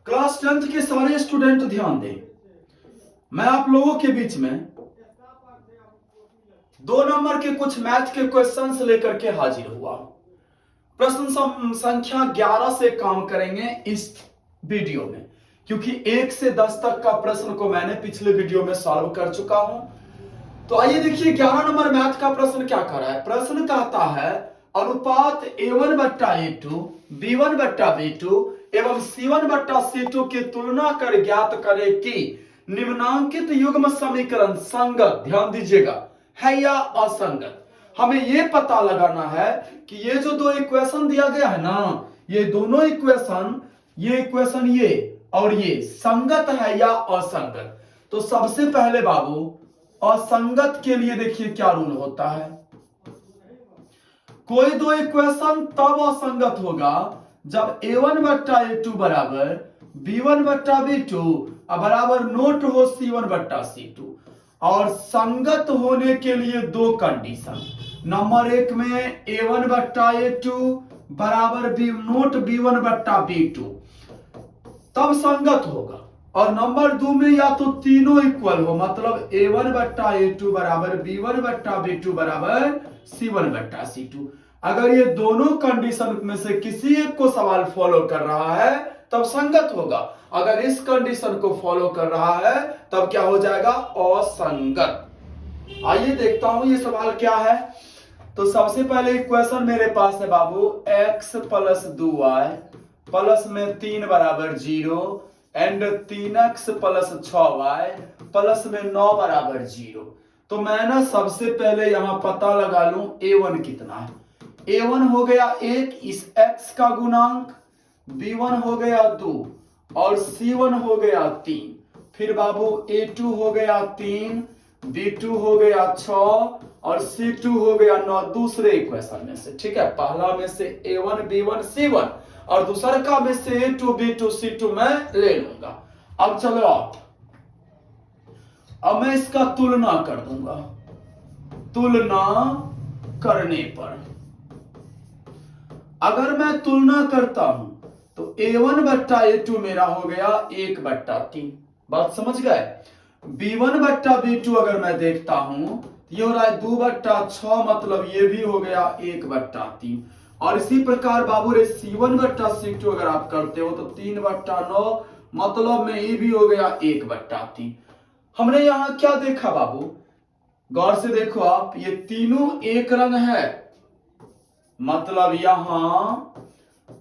Class 10th के सारे student ध्यान दें। मैं आप लोगों के बीच में 2 नंबर के कुछ मैथ के क्वेश्चंस लेकर के हाजिर हुआ। प्रश्न संख्या 11 से काम करेंगे इस वीडियो में, क्योंकि 1 से 10 तक का प्रश्न को मैंने पिछले वीडियो में सॉल्व कर चुका हूं। तो आइए देखिए 11 नंबर मैथ का प्रश्न क्या कर रहा है। प्रश्न कहता है अनुपात a1 बट्टा a2, b1 बट्टा b2 एवं c1 बट्टा c2 की तुलना कर ज्ञात करें कि निम्नांकित युग्म समीकरण संगत, ध्यान दीजिएगा, है या असंगत। हमें यह पता लगाना है कि ये जो 2 इक्वेशन दिया गया है ना, ये दोनों इक्वेशन, ये इक्वेशन ये और ये संगत है या असंगत। तो सबसे पहले बाबू असंगत के लिए देखिए क्या रूल होता है। कोई 2 इक्वेशन तब असंगत होगा जब a1 बट्टा a2 बराबर b1 बट्टा b2 बराबर नोट हो c1 बट्टा c2। और संगत होने के लिए 2 कंडीशन। नंबर 1 में a1 बट्टा a2 बराबर नोट b1 बट्टा b2, तब संगत होगा। और नंबर 2 में या तो तीनों इक्वल हो, मतलब a1 बट्टा a2 बराबर b1 बट्टा b2 बराबर c1 बट्टा c2। अगर ये दोनों कंडीशन में से किसी एक को सवाल फॉलो कर रहा है तब संगत होगा। अगर इस कंडीशन को फॉलो कर रहा है तब क्या हो जाएगा, असंगत। आइए देखता हूं ये सवाल क्या है। तो सबसे पहले इक्वेशन मेरे पास है बाबू x प्लस 2y प्लस में 3 बराबर 0 and 3x plus 6y plus में 9 बराबर 0। तो मैं ना सबसे पहले यहां पता लगा लूं a1 कितना है। a1 हो गया 1, इस x का गुणांक, b1 हो गया 2 और c1 हो गया 3। फिर बाबू a2 हो गया 3, b2 हो गया 6 और c2 हो गया 9 दूसरे इक्वेशन में से। ठीक है, पहला में से a1 b1 c1 और दूसरा का में से a2 b2 c2 मैं ले लूंगा। अब चलो अब मैं इसका तुलना कर दूंगा। तुलना करने पर अगर मैं तुलना करता हूं तो a1 बट्टा a2 मेरा हो गया 1 बट्टा 3। बात समझ गए। b1 बट्टा b2 अगर मैं देखता हूं ये हो रहा है 2 बट्टा 6, मतलब ये भी हो गया 1 बट्टा 3। और इसी प्रकार बाबू रे c1 बट्टा c2 अगर आप करते हो तो 3 बट्टा 9, मतलब में ये भी हो गया 1 बट्टा 3। हमने यहां क्या देखा बाबू, गौर से देखो आप, ये तीनों एक रंग है, मतलब यहां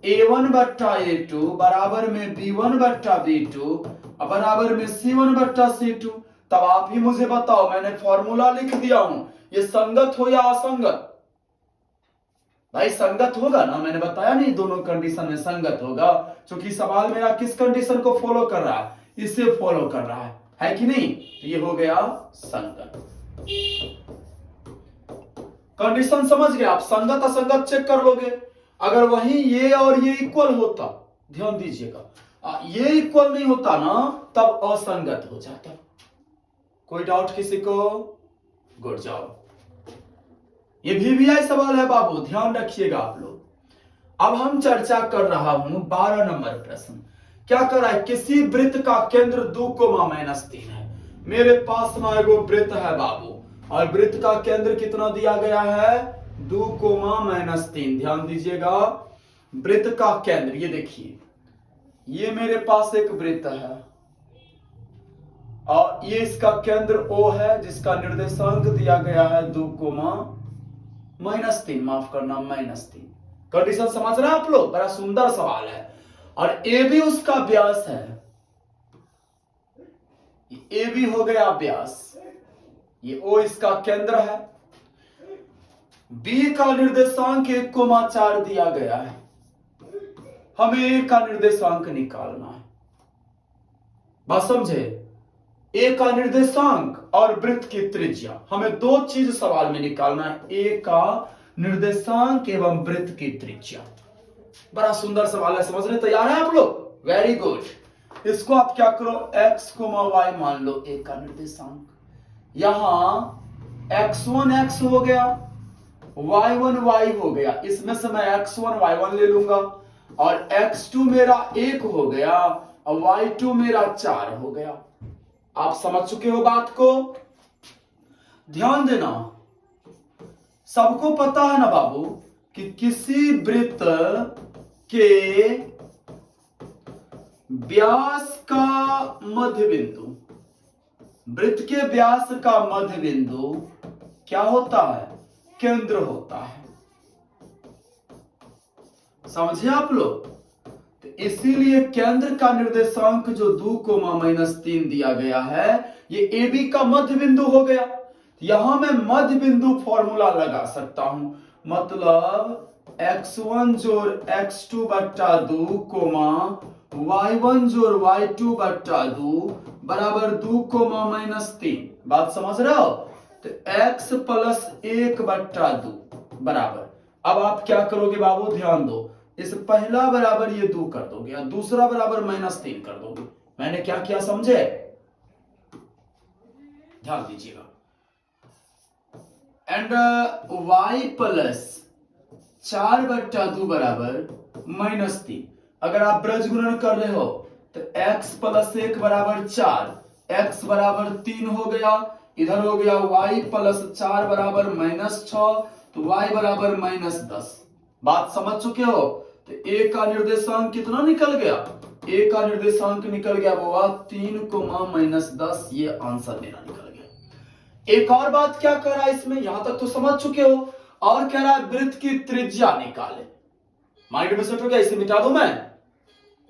a1 बट्टा a2 बराबर में b1 बट्टा b2 बराबर में c1 बट्टा c2। तब आप ही मुझे बताओ, मैंने फॉर्मूला लिख दिया हूं, ये संगत हो या असंगत। भाई संगत होगा ना, मैंने बताया नहीं दोनों कंडीशन में संगत होगा, क्योंकि सवाल मेरा किस कंडीशन को फॉलो कर रहा है, इसे फॉलो कर रहा है कि नहीं। तो ये हो गया संगत। कंडीशन समझ गए आप, संगत असंगत चेक कर लोगे। अगर वही ये और ये इक्वल होता, ध्यान दीजिएगा, ये इक्वल नहीं होता ना तब असंगत हो जाता। कोई डाउट किसी को? गुड जाओ। ये वीवीआई सवाल है बाबू, ध्यान रखिएगा आप लोग। अब हम चर्चा कर रहा हूं 12 नंबर प्रश्न। क्या कर रहा है, किसी वृत्त का केंद्र 2, है। मेरे पास ना एगो वृत्त है बाबू, और वृत्त का केंद्र कितना दिया गया है, 2, ध्यान दीजिएगा। वृत्त का केंद्र ये देखिए, ये मेरे पास एक वृत्त है और ये इसका केंद्र O है, जिसका निर्देशांक दिया गया है 2, माफ करना -3। कंडीशन समझ रहे हैं आप लोग, बड़ा सुंदर सवाल है। और ए भी उसका व्यास है, ए भी हो गया व्यास, ये O इसका केंद्र है। बी का निर्देशांक 1,4 दिया गया है, हमें ए का निर्देशांक निकालना है। बात समझे, ए का निर्देशांक और वृत्त की त्रिज्या, हमें 2 चीज सवाल में निकालना है, ए का निर्देशांक एवं वृत्त की त्रिज्या। बड़ा सुंदर सवाल है, समझने तैयार है आप लोग? Very good. इसको आप क्या करो, x, y मान लो ए का निर्देशांक। यहां x1 x हो गया, y1 y हो गया, इसमें से मैं x1 y1 ले लूंगा, और x2 मेरा 1 हो गया और y2 मेरा 4 हो गया। आप समझ चुके हो बात को? ध्यान देना, सबको पता है ना बाबू कि किसी वृत्त के व्यास का मध्य बिंदु, वृत्त के व्यास का मध्य बिंदु क्या होता है? केंद्र होता है। समझे आप लोग? तो इसीलिए केंद्र का निर्देशांक जो 2, -3 दिया गया है, ये AB का मध्य बिंदु हो गया। यहां मैं मध्य बिंदु फॉर्मूला लगा सकता हूं, मतलब x1 जोड़ x2 बट्टा 2, y1 जोड़ y2 बट्टा 2 बराबर 2, -3। बात समझ रहे हो? तो x प्लस 1 बट्टा 2 बराबर, अब आप क्या करोगे बाबू? ध्यान दो, इस पहला बराबर ये 2 कर दोगे और दूसरा बराबर -3 कर दोगे। मैंने क्या किया समझे? ध्यान दीजिएगा। एंड y प्लस 4 बट्टा 2 बराबर -3। अगर आप ब्रज गुणन कर रहे हो तो x प्लस 1 बराबर 4, x बराबर 3 हो गया। इधर हो गया y प्लस 4 बराबर -6, तो y बराबर -10। बात समझ चुके हो? तो a का निर्देशांक कितना निकल गया? a का निर्देशांक निकल गया बाबा 3, -10। ये आंसर मेरा निकल गया। एक और बात क्या कर रहा है इसमें, यहां तक तो समझ चुके हो, और कह रहा है वृत्त की त्रिज्या निकाले। माइंड में सेट हो गया? इसे मिटा दूं मैं?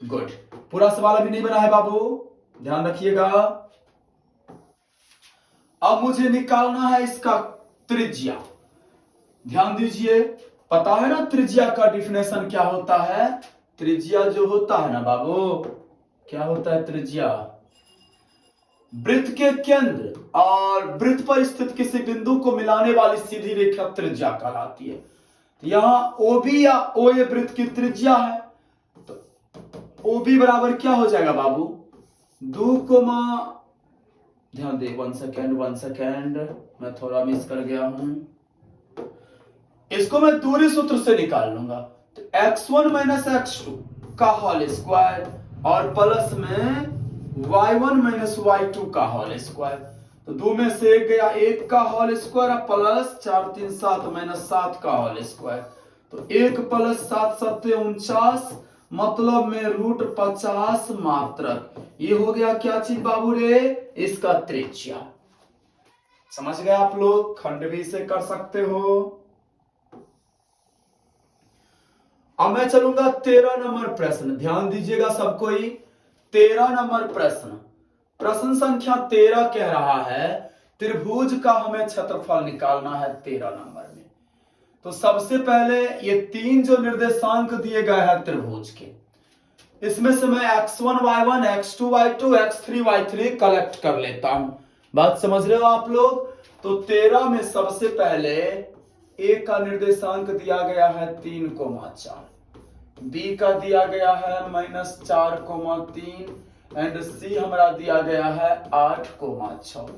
गुड। पूरा सवाल अभी नहीं बना है बाबू, ध्यान रखिएगा। अब मुझे निकालना है इसका त्रिज्या। ध्यान दीजिए, पता है ना त्रिज्या का डिफिनेशन क्या होता है? त्रिज्या जो होता है ना बाबू, क्या होता है त्रिज्या? वृत्त के केंद्र और वृत्त पर स्थित किसी बिंदु को मिलाने वाली सीधी रेखा त्रिज्या कहलाती है। तो यहां OB या OA वृत्त की त्रिज्या है, तो OB बराबर क्या हो जाएगा बाबू? 2, ध्यान दे, 1 सेकेंड, मैं थोड़ा मिस कर गया हूं। इसको मैं दूरी सूत्र से निकाल लूंगा। तो x1 - x2 का होल स्क्वायर और प्लस में y1 - y2 का होल स्क्वायर। तो 2 में से 1 गया, 1 का होल स्क्वायर प्लस 4 3 7 -7 का होल स्क्वायर। तो 1 प्लस 7 7 49, मतलब में √50 मात्रक। ये हो गया क्या चीज बाबू रे? इसका त्रिज्या। समझ गए आप लोग? खंड भी से कर सकते हो। अब मैं चलूंगा 13 नंबर प्रश्न, ध्यान दीजिएगा सब कोई। 13 नंबर प्रश्न, प्रश्न संख्या 13 कह रहा है त्रिभुज का हमें क्षेत्रफल निकालना है 13 नंबर में। तो सबसे पहले ये 3 जो निर्देशांक दिए गए हैं त्रिभुज के, इसमें से मैं x1 y1, x2 y2, x3 y3 collect कर लेता हूं। बात समझ रहे हो आप लोग? तो 13 में सबसे पहले A का निर्देशांक दिया गया है 3,4, B का दिया गया है -4,3 एंड C हमारा दिया गया है 8,6।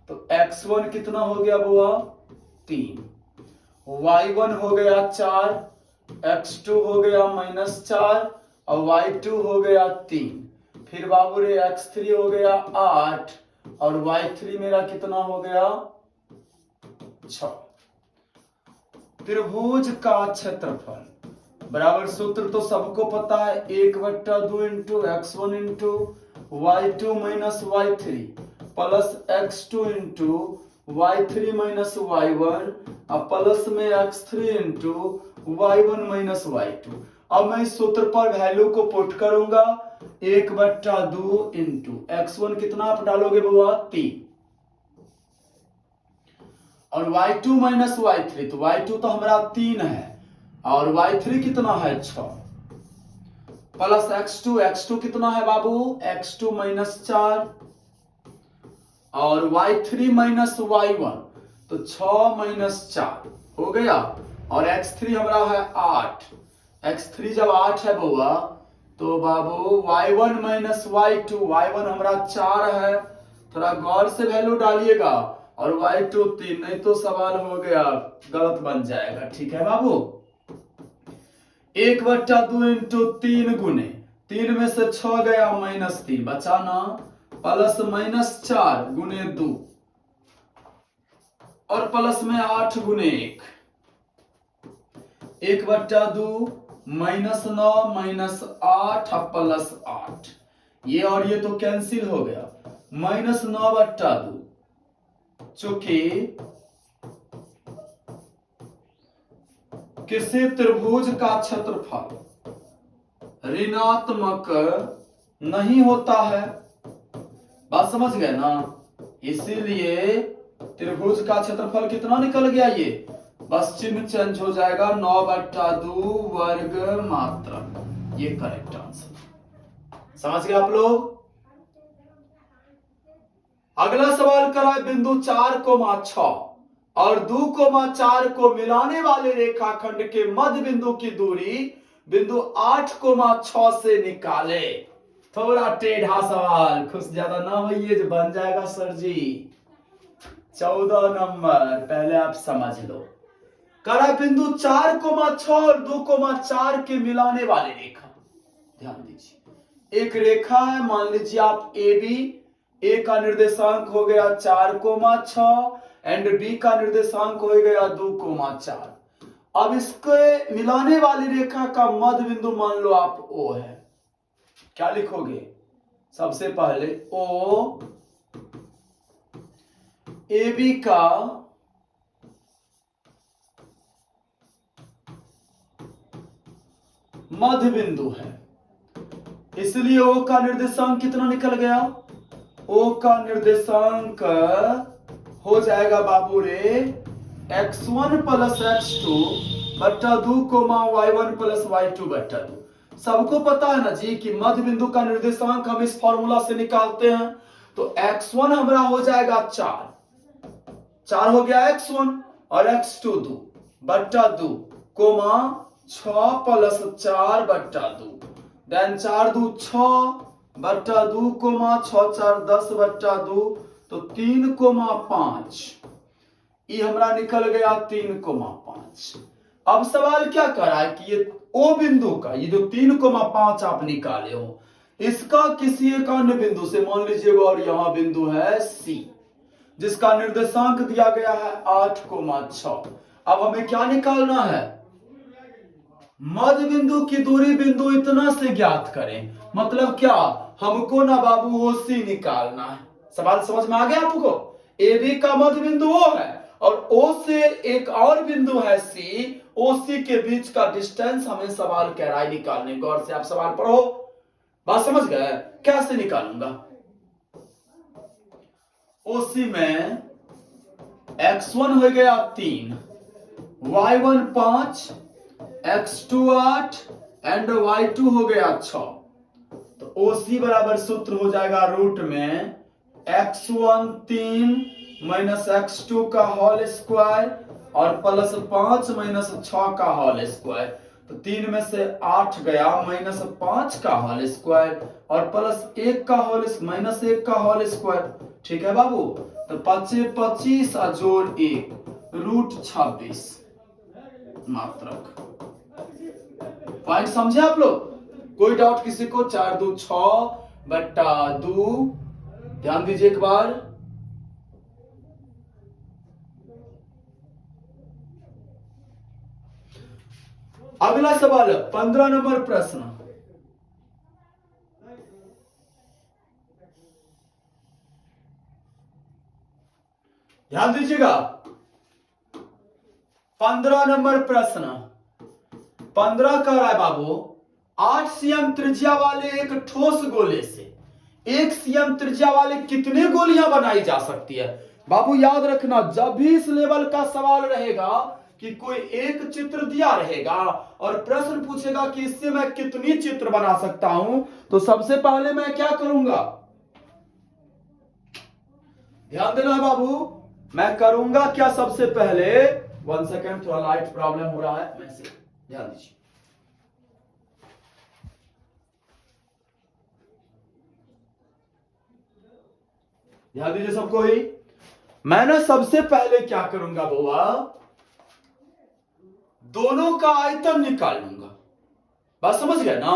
तो x1 कितना हो गया बुआ? 3, y1 हो गया 4, x2 हो गया -4 और y2 हो गया 3। फिर बाबू रे x3 हो गया 8 और y3 मेरा कितना हो गया? 6। त्रिभुज का क्षेत्रफल बराबर, सूत्र तो सबको पता है, 1/2 into x1 into y2 minus y3 plus x2 into y3 minus y1 और प्लस में x3 into y1 minus y2। अब मैं इस सूत्र पर वैल्यू को पुट करूंगा, 1/2 इंटू x1 कितना आप डालोगे बुआ? 3 और y2 माइनस y3, तो y2 तो हमारा 3 है और y3 कितना है? 6 प्लस x2 कितना है बाबू? x2 माइनस 4 और y3 माइनस y1, तो 6 माइनस 4 हो गया और x3 हमारा है 8। x3 जब 8 है बुआ तो बाबू y1 माइनस y2, y1 हमारा 4 है, थोड़ा गौर से वैल्यू डालिएगा, और y2 3, नहीं तो सवाल हो गया गलत बन जाएगा। ठीक है बाबू? 1/2 इंटू 3 गुने 3 में से 6 गया -3 बचा ना, प्लस -4 गुने 2 और प्लस में 8 गुने 1, 1/2 -9 -8 प्लस 8, ये और ये तो कैंसिल हो गया। -9/2 चूंकि किसी त्रिभुज का क्षेत्रफल ऋणात्मक नहीं होता है, बात समझ गए ना, इसीलिए त्रिभुज का क्षेत्रफल कितना निकल गया, ये बस चिन्ह चेंज हो जाएगा, 9/2 वर्ग मात्रक, ये करेक्ट आंसर। समझ गए आप लोग। अगला सवाल करा है, बिंदु 4,6 और 2,4 को मिलाने वाले रेखाखंड के मध्य बिंदु की दूरी बिंदु 8,6 से निकाले। थोड़ा टेढ़ा सवाल, खुश ज्यादा ना होइए जो बन जाएगा सर जी। 14 नंबर पहले आप समझ लो। करा बिंदु 4,6 और 2,4 के मिलाने वाली रेखा, ध्यान दीजिए, एक रेखा है, मान लीजिए आप ए बी, ए का निर्देशांक हो गया 4,6 एंड बी का निर्देशांक हो गया 2,4। अब इसके मिलाने वाली रेखा का मध्य बिंदु मान लो आप ओ है, क्या लिखोगे, सबसे पहले ओ ए बी का मध्य बिंदु है, इसलिए ओ का निर्देशांक कितना निकल गया, ओ का निर्देशांक हो जाएगा बाबू रे x1 प्लस x2 बट्टा 2 y1 प्लस y2 बट्टा 2। सबको पता है ना जी कि मध्य बिंदु का निर्देशांक हम इस फॉर्मूला से निकालते हैं, तो x1 हमारा हो जाएगा 4 हो गया x1 और x2 2 बट्टा 2 6 प्लस 4 बट्टा 2, देन 4 2 6 बट्टा 2 6 4 10 बट्टा 2, तो 3,5, ये हमारा निकल गया 3,5। अब सवाल क्या कर रहा है कि ये ओ बिंदु का ये जो 3,5 आप निकाले हो, इसका किसी एक अन्य बिंदु से, मान लीजिए और यहां बिंदु है सी जिसका निर्देशांक दिया गया है 8,6। अब हमें क्या निकालना है, मध्य बिंदु की दूरी बिंदु इतना से ज्ञात करें, मतलब क्या, हमको ना बाबू ओ सी निकालना है। सवाल समझ में आ गया आपको, ए बी का मध्य बिंदु ओ है और ओ से एक और बिंदु है सी, ओ सी के बीच का डिस्टेंस हमें सवाल कह रहा है निकालने। गौर से आप सवाल पढ़ो, बात समझ गए, कैसे निकालूंगा, ओ सी में x1 हो गया 3, y1 5, x2 8 एंड y2 हो गया 6, तो OC बराबर सूत्र हो जाएगा रूट में x1 3 माइनस x2 का होल स्क्वायर और प्लस 5 माइनस 6 का होल स्क्वायर, तो 3 में से 8 गया माइनस 5 का होल स्क्वायर और प्लस 1 का होल माइनस 1 का होल स्क्वायर। ठीक है बाबू, तो 25 और जोड़ 1 रूट 26 मात्रक। पॉइंट समझे आप लोग, कोई डाउट किसी को, 4 2 6 बट्टा 2, ध्यान दीजिए एक बार। अगला सवाल 15 नंबर प्रश्न, ध्यान दीजिएगा। 15 नंबर प्रश्न, 15 कह रहा है बाबू, 8 सीएम त्रिज्या वाले एक ठोस गोले से 1 सीएम त्रिज्या वाले कितने गोलियां बनाई जा सकती है। बाबू याद रखना, जब भी इस लेवल का सवाल रहेगा कि कोई एक चित्र दिया रहेगा और प्रश्न पूछेगा कि इससे मैं कितनी चित्र बना सकता हूं, तो सबसे पहले मैं क्या करूंगा, ध्यान देना बाबू, मैं करूंगा क्या, सबसे पहले 1 सेकेंड, थोड़ा लाइट प्रॉब्लम हो रहा है, मैं से ध्यान दीजिए। ध्यान दीजिए सबको ही, मैं ना सबसे पहले क्या करूंगा बुआ, दोनों का आयतन निकाल लूंगा। बात समझ गए ना,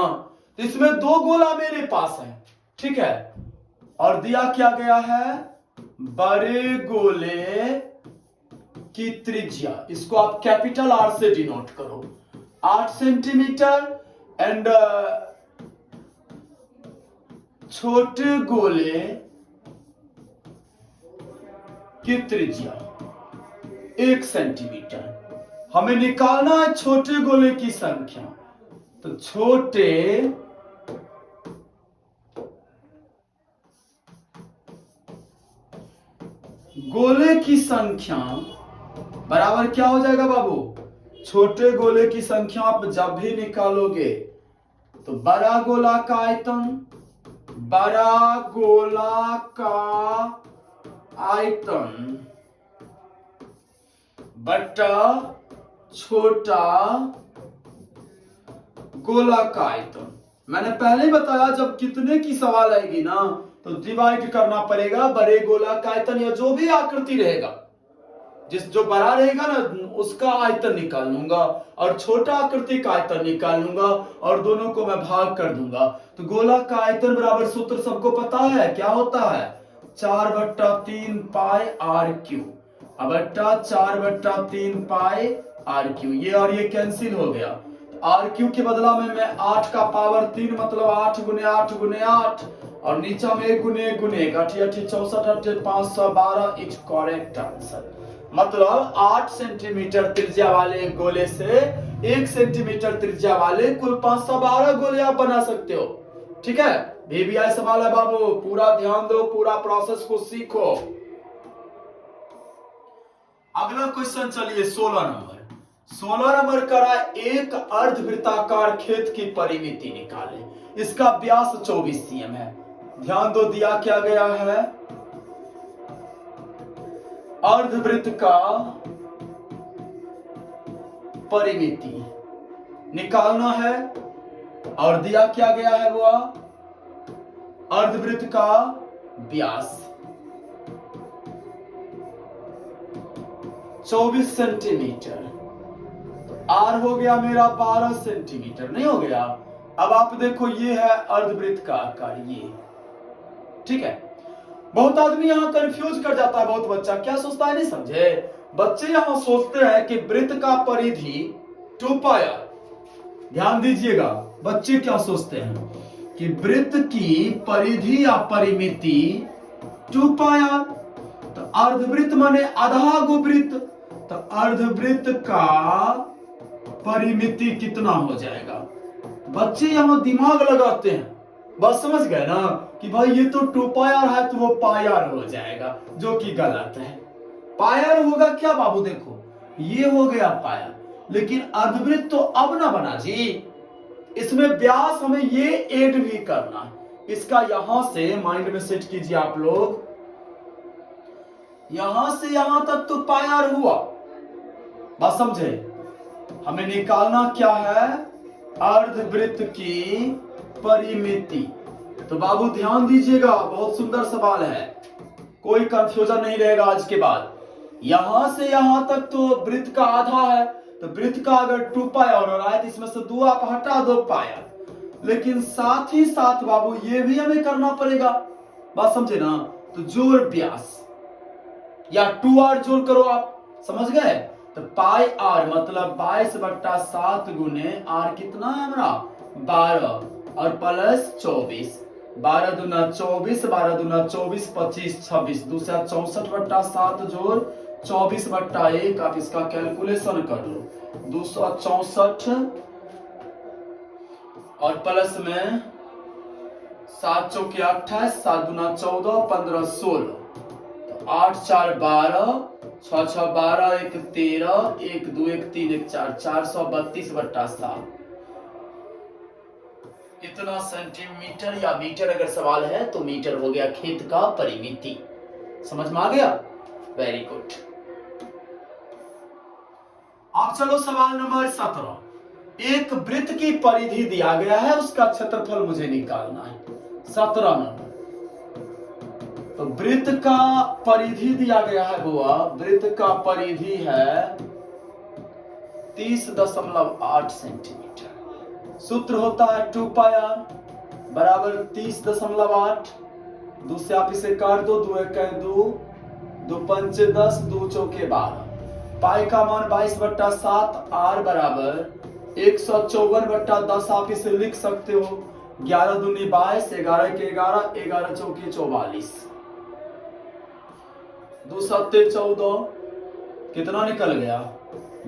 तो इसमें 2 गोला मेरे पास है, ठीक है। और दिया क्या गया है, बड़े गोले की त्रिज्या, इसको आप कैपिटल आर से डिनोट करो, 8 सेंटीमीटर, एंड छोटे गोले की त्रिज्या 1 सेंटीमीटर। हमें निकालना है छोटे गोले की संख्या, तो छोटे गोले की संख्या बराबर क्या हो जाएगा बाबू, छोटे गोले की संख्या आप जब भी निकालोगे तो बड़ा गोला का आयतन, बड़ा गोला का आयतन बटा छोटा गोला का आयतन। मैंने पहले ही बताया जब कितने की सवाल आएगी ना तो डिवाइड करना पड़ेगा, बड़े गोला का आयतन या जो भी आकृति रहेगा, जो बड़ा रहेगा ना उसका आयतन निकाल लूंगा और छोटा आकृति का आयतन निकाल लूंगा और दोनों को मैं भाग कर दूंगा। तो गोला का आयतन बराबर सूत्र सबको पता है क्या होता है, 4/3 पाई आर क्यू, बट्टा 4/3 पाई आर क्यू। ये और ये कैंसिल हो गया, आर क्यू के बदला में मैं 8 का पावर 3 मतलब 8 गुने 8 गुने 8 और नीचा में 1 गुने 1 गुने 1, 8 64 512 इज करेक्ट आंसर। मतलब 8 सेंटीमीटर त्रिज्या वाले गोले से 1 सेंटीमीटर त्रिज्या वाले कुल 512 गोले आप बना सकते हो, ठीक है। VBI सवाल है बाबू, पूरा ध्यान दो, पूरा प्रोसेस को सीखो। अगला क्वेश्चन चलिए 16 नंबर करा, एक अर्धवृत्ताकार खेत की परिमिति निकाले, इसका व्यास 24 cm है। ध्यान दो दिया क्या गया है, अर्धवृत्त का परिमिति निकालना है और दिया क्या गया है वो अर्धवृत्त का व्यास 24 सेंटीमीटर, आर हो गया मेरा 12 सेंटीमीटर, नहीं हो गया। अब आप देखो ये है अर्धवृत्त का आकार, ये ठीक है। बहुत आदमी यहाँ कंफ्यूज कर जाता है, बहुत बच्चा क्या सोचता है नहीं समझे, बच्चे यहाँ सोचते हैं कि वृत्त का परिधि 2 पाई आर। ध्यान दीजिएगा, बच्चे क्या सोचते हैं कि वृत्त की परिधि या परिमिति 2 पाई आर, तो अर्धवृत्त माने आधा गो वृत्त, तो अर्धवृत्त का परिमिति कितना हो जाएगा। बच्चे यहाँ दिमाग लगाते हैं, बस समझ गए ना कि भाई ये तो 2 पाई आर है तो वो पाई आर हो जाएगा, जो कि गलत है। पाई आर होगा क्या बाबू, देखो ये हो गया पाई आर, लेकिन अर्धवृत्त तो अब ना बना जी, इसमें व्यास हमें ये ऐड भी करना है। इसका यहां से माइंड में सेट कीजिए आप लोग, यहां से यहां तक तो पाई आर हुआ, बस समझे। हमें निकालना क्या है, अर्धवृत्त की परिमिति। तो बाबू ध्यान दीजिएगा, बहुत सुंदर सवाल है, कोई कंफ्यूजन नहीं रहेगा आज के बाद। यहां से यहां तक तो वृत्त का आधा है, तो वृत्त का अगर 2 पाई आर हो रहा है तो इसमें से 2 आप हटा दो पाई आर, लेकिन साथ ही साथ बाबू ये भी हमें करना पड़ेगा, बात समझे ना। तो जोड़ व्यास या 2r जोड़ करो आप, समझ गए। तो पाई आर मतलब 22/7 गुने आर कितना है हमारा 12 और प्लस 24, 12 दूना 24, 12 दूना 24, 25 26, दूसरा 64/7 जोड़ 24/1, आप इसका कैलकुलेशन कर लो, 264 और प्लस में 7 चौके 28, 7 दूना 14, 15 16, 8 4 12, 6 6 12, 1 13, 1 2 1 3 1 4, 432/7। इतना सेंटीमीटर या मीटर अगर सवाल है तो मीटर हो गया खेत का परिमिति, समझ में आ गया, वेरी गुड। अब चलो सवाल नंबर 17, एक वृत्त की परिधि दिया गया है, उसका क्षेत्रफल मुझे निकालना है। 17 नंबर, तो वृत्त का परिधि दिया गया है बुआ, वृत्त का परिधि है 30.8 सेंटीमीटर, सूत्र होता है 2 पाई r बराबर 30.8। 2 से आप इसे काट दो, 2 1 2, 2 5 10, 2 चौके 12। पाई का मान 22/7, r बराबर 154/10 आप इसे लिख सकते हो। 11 दूनी 22, 11 के 11, 11 चौके 44, 2 7 14, कितना निकल गया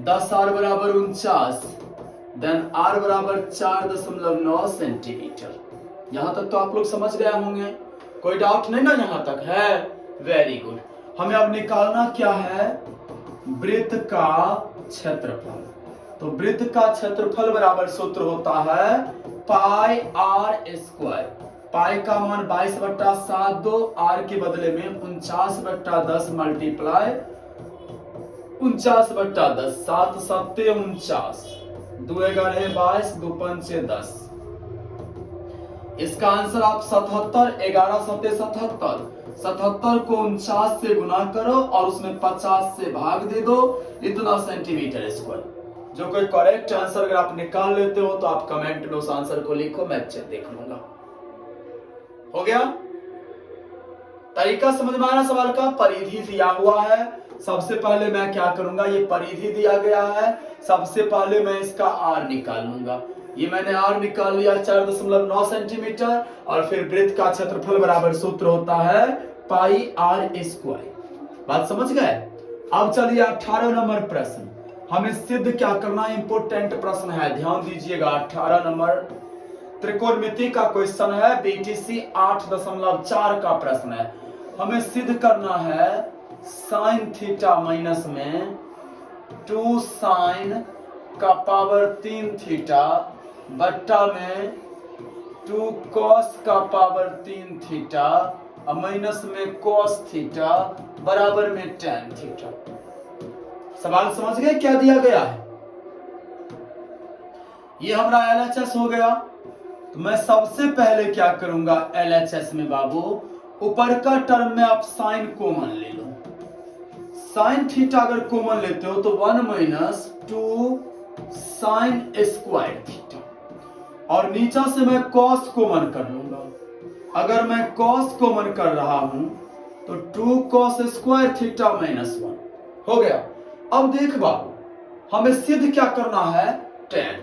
10, r बराबर 49, देन r बराबर 4.9 सेंटीमीटर। यहां तक तो आप लोग समझ गए होंगे, कोई डाउट नहीं ना यहां तक है? Very good. हमें अब निकालना क्या है, वृत्त का क्षेत्रफल। तो वृत्त का क्षेत्रफल बराबर सूत्र होता है पाई r स्क्वायर। पाई का मान 22/7 दो, r के बदले में 49/10 मल्टीप्लाई 49/10, 7 7 49, 2 11 22, 2 5 10। इसका आंसर आप 77, 11 7 77, 77 को 49 से गुना करो और उसमें 50 से भाग दे दो, इतना सेंटीमीटर स्क्वायर। जो कोई करेक्ट आंसर अगर आप निकाल लेते हो तो आप कमेंट में उस आंसर को लिखो, मैं चेक देख लूंगा। हो गया? तरीका समझ में आया सवाल का? परिधि दिया हुआ है। सबसे पहले मैं क्या करूंगा, ये परिधि दिया गया है, सबसे पहले मैं इसका r निकाल लूंगा। ये मैंने r निकाल लिया 4.9 सेंटीमीटर, और फिर वृत्त का क्षेत्रफल बराबर सूत्र होता है पाई r स्क्वायर। बात समझ गए? अब चलिए 18 नंबर प्रश्न, हमें सिद्ध क्या करना है, इंपोर्टेंट प्रश्न है, ध्यान दीजिएगा। 18 नंबर त्रिकोणमिति का क्वेश्चन है, बीटीसी 8.4 का प्रश्न है। हमें सिद्ध करना है साइन थीटा माइनस में 2 साइन का पावर 3 थीटा बट्टा में 2 कॉस का पावर 3 थीटा और माइनस में कॉस थीटा बराबर में tan थीटा। सवाल समझ गए क्या दिया गया है? ये हमारा LHS हो गया। तो मैं सबसे पहले क्या करूंगा, LHS में बाबू ऊपर का टर्म में आप साइन कॉमन ले लो। साइन थीटा अगर कॉमन लेते हो तो 1 माइनस 2 साइन स्क्वायर थीटा, और नीचा से मैं कॉस कॉमन कर लूंगा। अगर मैं कॉस कॉमन कर रहा हूं तो 2 कॉस स्क्वायर थीटा माइनस 1 हो गया। अब देख बाबू, हमें सिद्ध क्या करना है, tan,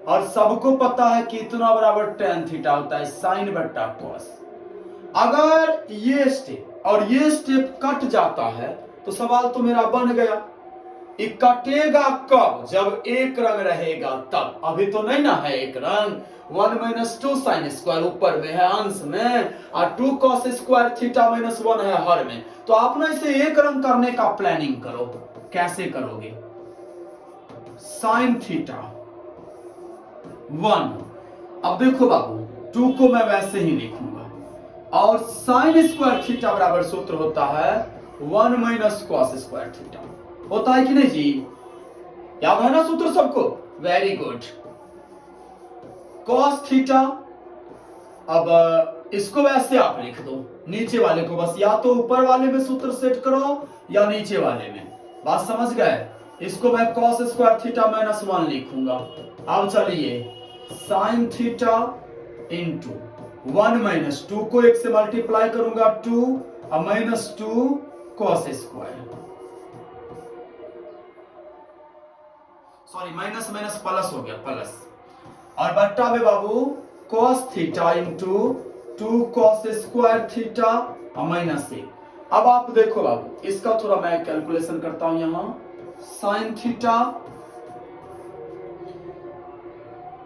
और सबको पता है कि इतना बराबर tan थीटा होता है साइन बट्टा कॉस। अगर ये स्टेप और ये स्टेप कट जाता है तो सवाल तो मेरा बन गया। ये कटेगा कब, जब एक रंग रहेगा तब। अभी तो नहीं ना है एक रंग। 1 माइनस 2 साइन स्क्वायर ऊपर में है अंश में, और 2 कॉस स्क्वायर थीटा माइनस 1 है हर में। तो आप ना इसे एक रंग करने का प्लानिंग करो। कैसे करोगे, साइन थीटा 1, अब देखो बाबू 2 को मैं वैसे ही लिखूंगा, और साइन स्क्वायर थीटा बराबर सूत्र होता है 1 माइनस कॉस स्क्वायर थीटा। होता है कि नहीं जी? याद है ना सूत्र सबको? Very good. कॉस थीटा, अब इसको वैसे आप लिख दो, नीचे वाले को बस या तो ऊपर वाले में सूत्र सेट करो या नीचे वाले में। बात समझ गए? इसको मैं कॉस स्क्वायर थीटा माइनस 1 लिखूंगा। अब चलिए साइन थीटा इंटू 1 माइनस 2 को 1 से मल्टीप्लाई करूंगा 2 और minus 2 cos square, sorry minus minus plus हो गया प्लस, और बट्टा में बाबू cos theta into 2 cos square theta और माइनस 1। अब आप देखो बाबू, इसका थोड़ा मैं कैलकुलेशन करता हूं। यहां साइन थीटा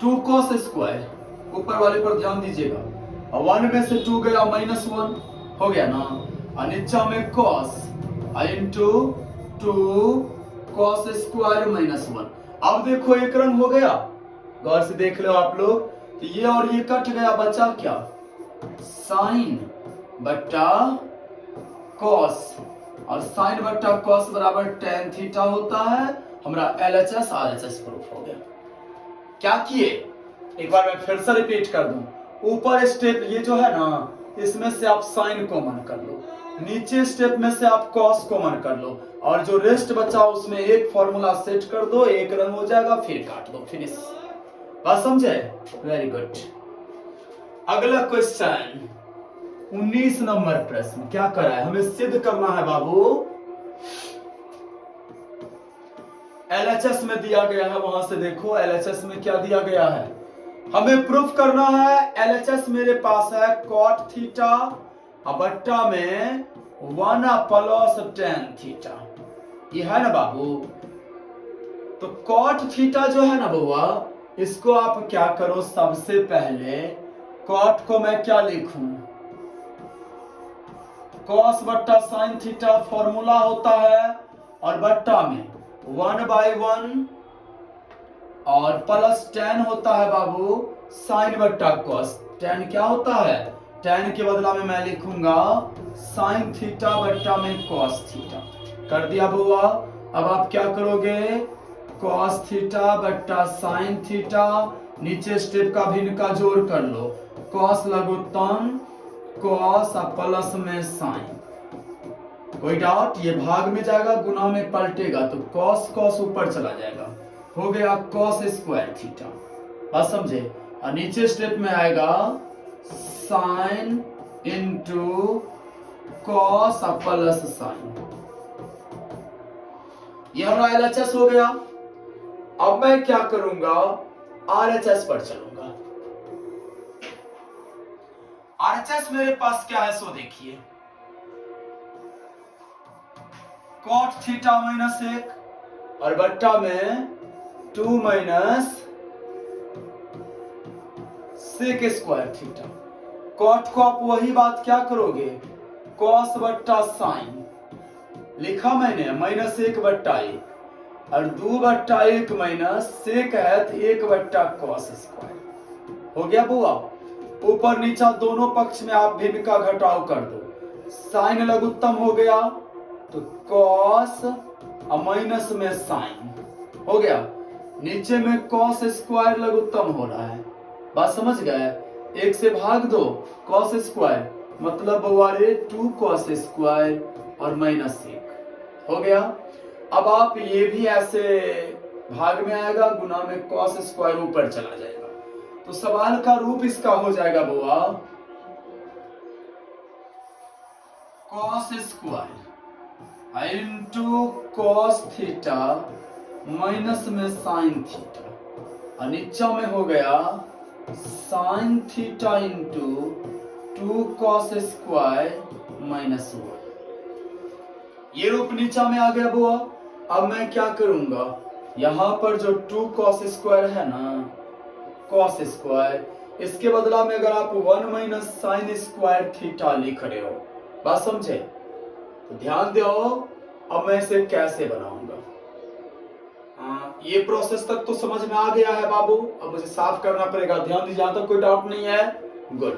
2 कॉस स्क्वायर, ऊपर वाले पर ध्यान दीजिएगा, और 1 में से 2 गया माइनस 1 हो गया ना, और नीचा में cos into 2 cos square minus 1। अब देखो एक रंग हो गया, गौर से देख लो आप लोग, तो ये और ये कट गया, बचा क्या, साइन बट्टा कॉस, और साइन बट्टा कॉस बराबर tan थीटा होता है। हमारा LHS RHS प्रूफ हो गया। क्या किए, एक बार मैं फिर से रिपीट कर दूं। ऊपर स्टेप ये जो है ना, इसमें से आप साइन कॉमन कर लो, नीचे स्टेप में से आप कॉस कॉमन कर लो, और जो रेस्ट बचा उसमें एक फॉर्मूला सेट कर दो, एक रंग हो जाएगा, फिर काट दो, फिनिश। बात समझे? Very good. अगला क्वेश्चन 19 नंबर प्रश्न क्या करा है, हमें सिद्ध करना है बाबू। एलएचएस में दिया गया है, वहां से देखो एलएचएस में क्या दिया गया है, हमें प्रूफ करना है। एलएचएस मेरे पास है कॉट थीटा बट्टा में 1 प्लस tan थीटा, ये है ना बाबू। तो कॉट थीटा जो है ना बउआ, इसको आप क्या करो, सबसे पहले कॉट को मैं क्या लिखूं, कॉस बट्टा साइन थीटा फॉर्मूला होता है, और बट्टा में 1/1 और प्लस tan होता है बाबू साइन बट्टा कॉस। tan क्या होता है, tan के बदला में मैं लिखूंगा साइन थीटा बट्टा में कॉस थीटा। कर दिया बुआ। अब आप क्या करोगे, कॉस थीटा बट्टा साइन थीटा, नीचे स्टेप का भिन्न का जोड़ कर लो, कॉस लघुत्तम कॉस प्लस में साइन। कोई डाउट, ये भाग में जाएगा गुना में पलटेगा तो कॉस कॉस ऊपर चला जाएगा, हो गया कॉस स्क्वायर थीटा। बात समझे? और नीचे स्टेप में आएगा sine into cos plus sign. ये हमारा एलएचएस हो गया। अब मैं क्या करूंगा, आरएचएस पर चलूंगा। आरएचएस मेरे पास क्या है सो देखिए, कॉट थीटा माइनस 1 और बट्टा में 2 minus sec square theta. Cot को आप वही बात क्या करोगे, कॉस बट्टा साइन लिखा मैंने -1 बट्टा 1 और 2 बट्टा 1 माइनस सेक है तो 1 बट्टा कॉस स्क्वायर। हो गया बुआ। ऊपर नीचा दोनों पक्ष में आप भिन्न का घटाव कर दो, साइन लघुत्तम हो गया तो कॉस और माइनस में साइन हो गया, नीचे में कॉस स्क्वायर लघुत्तम हो रहा है। बात समझ गए? 1 से भाग दो कॉस स्क्वायर मतलब बउआरे 2 कॉस स्क्वायर और -1 हो गया। अब आप ये भी ऐसे भाग में आएगा, गुना में कॉस स्क्वायर ऊपर चला जाएगा, तो सवाल का रूप इसका हो जाएगा बुआ cos square into cos theta minus में साइन थीटा, और नीचा में हो गया sine theta into 2 cos square -1। ये रूप नीचा में आ गया बुआ। अब मैं क्या करूंगा, यहां पर जो 2 कॉस स्क्वायर है ना, कॉस स्क्वायर, इसके बदला में अगर आप 1 माइनस साइन स्क्वायर थीटा लिख रहे हो, बात समझे? तो ध्यान दो, अब मैं इसे कैसे बनाऊंगा। ये प्रोसेस तक तो समझ में आ गया है बाबू, अब मुझे साफ करना पड़ेगा। ध्यान दीजिए, यहां तक कोई डाउट नहीं है? गुड।